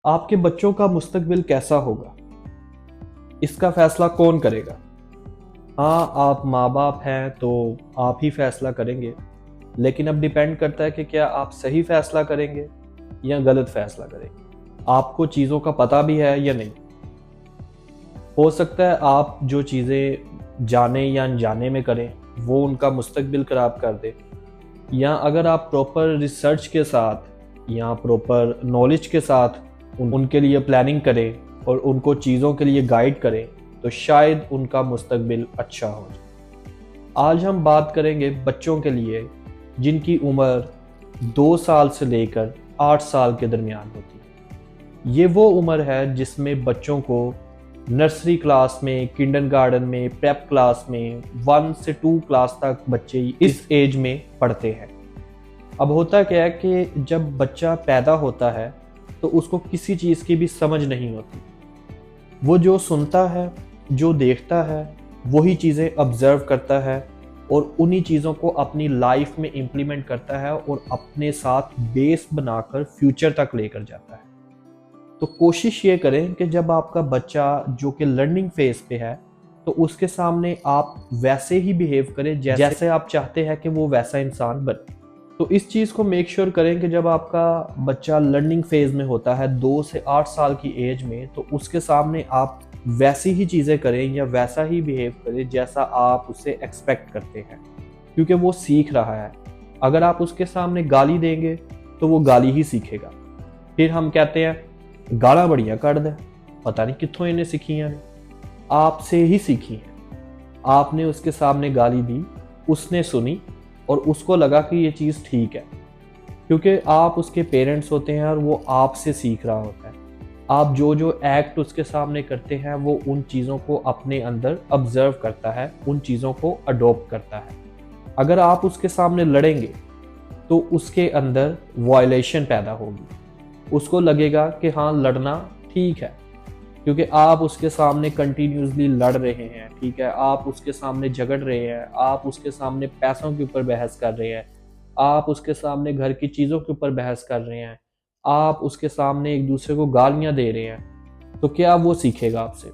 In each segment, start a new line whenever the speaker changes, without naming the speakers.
आपके बच्चों का मुस्तकबिल कैसा होगा, इसका फैसला कौन करेगा? हाँ, आप माँ बाप हैं तो आप ही फैसला करेंगे, लेकिन अब डिपेंड करता है कि क्या आप सही फैसला करेंगे या गलत फैसला करेंगे। आपको चीज़ों का पता भी है या नहीं। हो सकता है आप जो चीज़ें जाने या अनजाने में करें वो उनका मुस्तकबिल खराब कर दे, या अगर आप प्रॉपर रिसर्च के साथ या प्रॉपर नॉलेज के साथ उनके लिए प्लानिंग करें और उनको चीज़ों के लिए गाइड करें तो शायद उनका मुस्तकबिल अच्छा हो जाए। आज हम बात करेंगे बच्चों के लिए जिनकी उम्र 2 साल से लेकर 8 साल के दरमियान होती है। ये वो उम्र है जिसमें बच्चों को नर्सरी क्लास में, किंडरगार्टन में, प्रेप क्लास में, 1 से 2 क्लास तक बच्चे इस एज में पढ़ते हैं। अब होता क्या है कि जब बच्चा पैदा होता है तो उसको किसी चीज़ की भी समझ नहीं होती। वो जो सुनता है, जो देखता है, वही चीज़ें ऑब्जर्व करता है और उन्हीं चीज़ों को अपनी लाइफ में इम्प्लीमेंट करता है और अपने साथ बेस बनाकर फ्यूचर तक लेकर जाता है। तो कोशिश ये करें कि जब आपका बच्चा जो कि लर्निंग फेज पे है तो उसके सामने आप वैसे ही बिहेव करें जैसे आप चाहते हैं कि वो वैसा इंसान बने। तो इस चीज़ को मेक श्योर करें कि जब आपका बच्चा लर्निंग फेज में होता है 2 से 8 साल की एज में, तो उसके सामने आप वैसी ही चीज़ें करें या वैसा ही बिहेव करें जैसा आप उससे एक्सपेक्ट करते हैं, क्योंकि वो सीख रहा है। अगर आप उसके सामने गाली देंगे तो वो गाली ही सीखेगा। फिर हम कहते हैं गाला बड़ियां कट दे, पता नहीं कित्थों इन्हें सीखियां ने। आपसे ही सीखी हैं। आपने उसके सामने गाली दी, उसने सुनी और उसको लगा कि ये चीज़ ठीक है, क्योंकि आप उसके पेरेंट्स होते हैं और वो आपसे सीख रहा होता है। आप जो जो एक्ट उसके सामने करते हैं वो उन चीज़ों को अपने अंदर ऑब्जर्व करता है, उन चीज़ों को अडॉप्ट करता है। अगर आप उसके सामने लड़ेंगे तो उसके अंदर वायलेशन पैदा होगी। उसको लगेगा कि हाँ, लड़ना ठीक है, क्योंकि आप उसके सामने कंटिन्यूसली लड़ रहे हैं, ठीक है, आप उसके सामने झगड़ रहे हैं, आप उसके सामने पैसों के ऊपर बहस कर रहे हैं, आप उसके सामने घर की चीज़ों के ऊपर बहस कर रहे हैं, आप उसके सामने एक दूसरे को गालियां दे रहे हैं, तो क्या वो सीखेगा आपसे?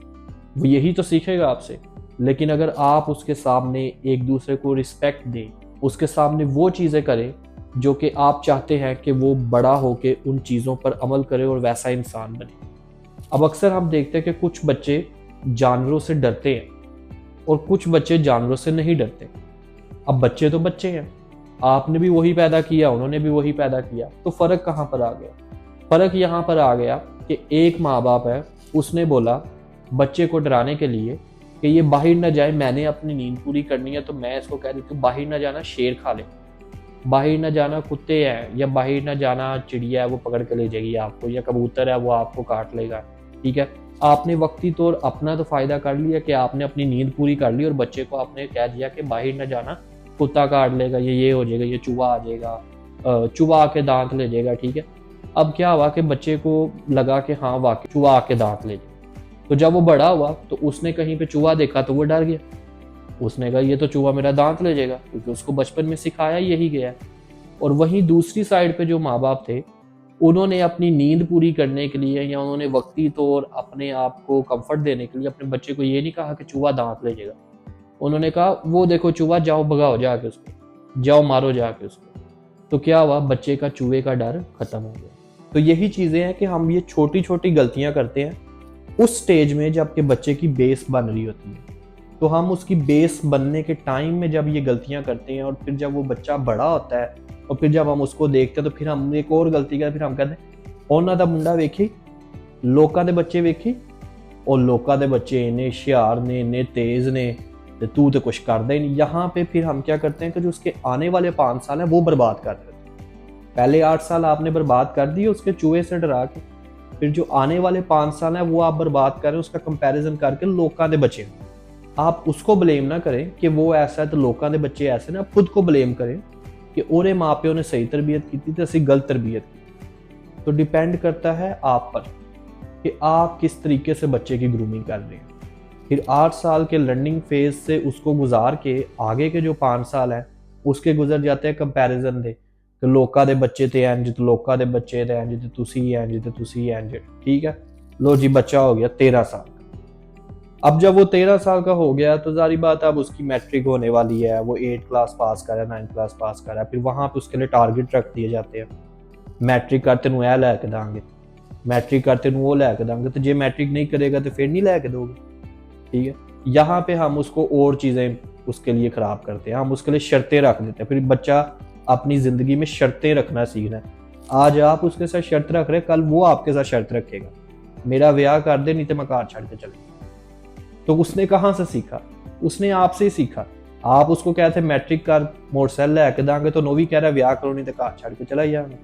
वो यही तो सीखेगा आपसे। लेकिन अगर आप उसके सामने एक दूसरे को रिस्पेक्ट दें, उसके सामने वो चीज़ें करें जो कि आप चाहते हैं कि वो बड़ा होके उन चीज़ों पर अमल करे और वैसा इंसान बने। अब अक्सर हम देखते हैं कि कुछ बच्चे जानवरों से डरते हैं और कुछ बच्चे जानवरों से नहीं डरते। अब बच्चे तो बच्चे हैं, आपने भी वही पैदा किया, उन्होंने भी वही पैदा किया, तो फर्क कहाँ पर आ गया? फर्क यहाँ पर आ गया कि एक माँ बाप है, उसने बोला बच्चे को डराने के लिए कि ये बाहर ना जाए, मैंने अपनी नींद पूरी करनी है, तो मैं इसको कह देती हूँ बाहर ना जाना, शेर खा ले, बाहर ना जाना, कुत्ते हैं, या बाहर ना जाना, चिड़िया है वो पकड़ के ले जाएगी आपको, या कबूतर है वो आपको काट लेगा। ठीक है, आपने वक्ती तौर अपना तो फायदा कर लिया कि आपने अपनी नींद पूरी कर ली और बच्चे को आपने कह दिया कि बाहर ना जाना, कुत्ता काट लेगा, ये हो जाएगा, ये चूहा आ जाएगा, चूहा आके दांत ले जाएगा। ठीक है, अब क्या हुआ कि बच्चे को लगा कि हाँ वाकई चूहा आके दांत ले जाएगा। तो जब वो बड़ा हुआ तो उसने कहीं पे चूहा देखा तो वो डर गया। उसने कहा ये तो चूहा मेरा दांत ले जाएगा, क्योंकि उसको बचपन में सिखाया यही गया। और वहीं दूसरी साइड पे जो माँ बाप थे, उन्होंने अपनी नींद पूरी करने के लिए या उन्होंने वक्ती तौर अपने आप को कंफर्ट देने के लिए अपने बच्चे को ये नहीं कहा कि चूहा दांत ले जाएगा। उन्होंने कहा वो देखो चूहा, जाओ भगाओ जाके उसको, जाओ मारो जाके उसको। तो क्या हुआ, बच्चे का चूहे का डर खत्म हो गया। तो यही चीजें हैं कि हम ये छोटी छोटी गलतियां करते हैं उस स्टेज में जबकि बच्चे की बेस बन रही होती है। तो हम उसकी बेस बनने के टाइम में जब ये गलतियां करते हैं और फिर जब वो बच्चा बड़ा होता है और फिर जब हम उसको देखते हैं तो फिर हम एक और गलती करते, फिर हम कहते हैं ਉਹਨਾਂ ਦਾ ਮੁੰਡਾ ਵੇਖੀ, ਲੋਕਾਂ ਦੇ ਬੱਚੇ ਵੇਖੀ, और लोगों के बच्चे इन्ने होशियार ने, इन्ने तेज ने, तो तू तो कुछ करता ही नहीं। यहाँ पे फिर हम क्या करते हैं कि जो उसके आने वाले 5 साल है वो बर्बाद कर देते हैं। पहले 8 साल आपने बर्बाद कर दिए उसके चूहे से डरा के, फिर जो आने वाले 5 साल है वो आप बर्बाद कर रहे हैं उसका कंपैरिजन करके लोगों के बच्चे। आप उसको ब्लेम ना करें कि वो ऐसा है तो लोगों के बच्चे ऐसे ना, आप खुद को ब्लेम करें कि ओरे माँ प्यो ने सही तरबियत की थी तो असं गलत तरबियत की। तो डिपेंड करता है आप पर कि आप किस तरीके से बच्चे की ग्रूमिंग कर रहे हैं। फिर 8 साल के लर्निंग फेज से उसको गुजार के आगे के जो 5 साल है उसके गुजर जाते हैं कंपैरिजन दे। ਕਿ ਲੋਕਾਂ ਦੇ ਬੱਚੇ ਤੇ ਇੰਜ ਤੇ ਲੋਕਾਂ ਦੇ ਬੱਚੇ ਤੇ ਇੰਜ ਤੇ ਤੁਸੀਂ ਇੰਜ ਤੇ ਤੁਸੀਂ इंज। ठीक है, लो जी बच्चा हो गया 13 साल का। अब जब वो 13 साल का हो गया तो जारी बात अब उसकी मैट्रिक होने वाली है, वो 8 क्लास पास कर रहा है, 9 क्लास पास कर रहा है, फिर वहाँ पे उसके लिए टारगेट रख दिए जाते हैं। मैट्रिक कर तेनू यह लैके देंगे, मैट्रिक कर तेनू वो लैके देंगे, तो जे मैट्रिक नहीं करेगा तो फिर नहीं लैके दोगे। ठीक है, यहाँ पे हम उसको और चीज़ें उसके लिए ख़राब करते हैं, हम उसके लिए शर्तें रख देते हैं। फिर बच्चा अपनी ज़िंदगी में शर्तें रखना सीखना है। आज आप उसके साथ शर्त रख रहे, कल वो आपके साथ शर्त रखेगा, मेरा ब्याह कर दे नहीं तो मैं कार छड़ के चले। तो उसने कहाँ से सीखा? उसने आपसे ही सीखा। आप उसको कहते मैट्रिक कर मोटरसाइकिल लैके देंगे, तो नौवीं कह रहा है ब्याह करो नहीं तो कार छड़ के चला जाएगा।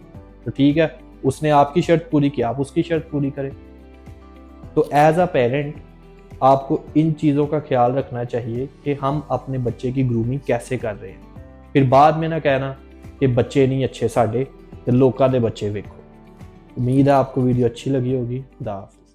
तो ठीक है, उसने आपकी शर्त पूरी की, आप उसकी शर्त पूरी करें। तो एज अ पेरेंट आपको इन चीज़ों का ख्याल रखना चाहिए कि हम अपने बच्चे की ग्रूमिंग कैसे कर रहे हैं। फिर बाद में ना कहना कि बच्चे नहीं अच्छे साडे ते लोकां दे बच्चे वेखो। उम्मीद है आपको वीडियो अच्छी लगी होगी। खुदा हाफिज़।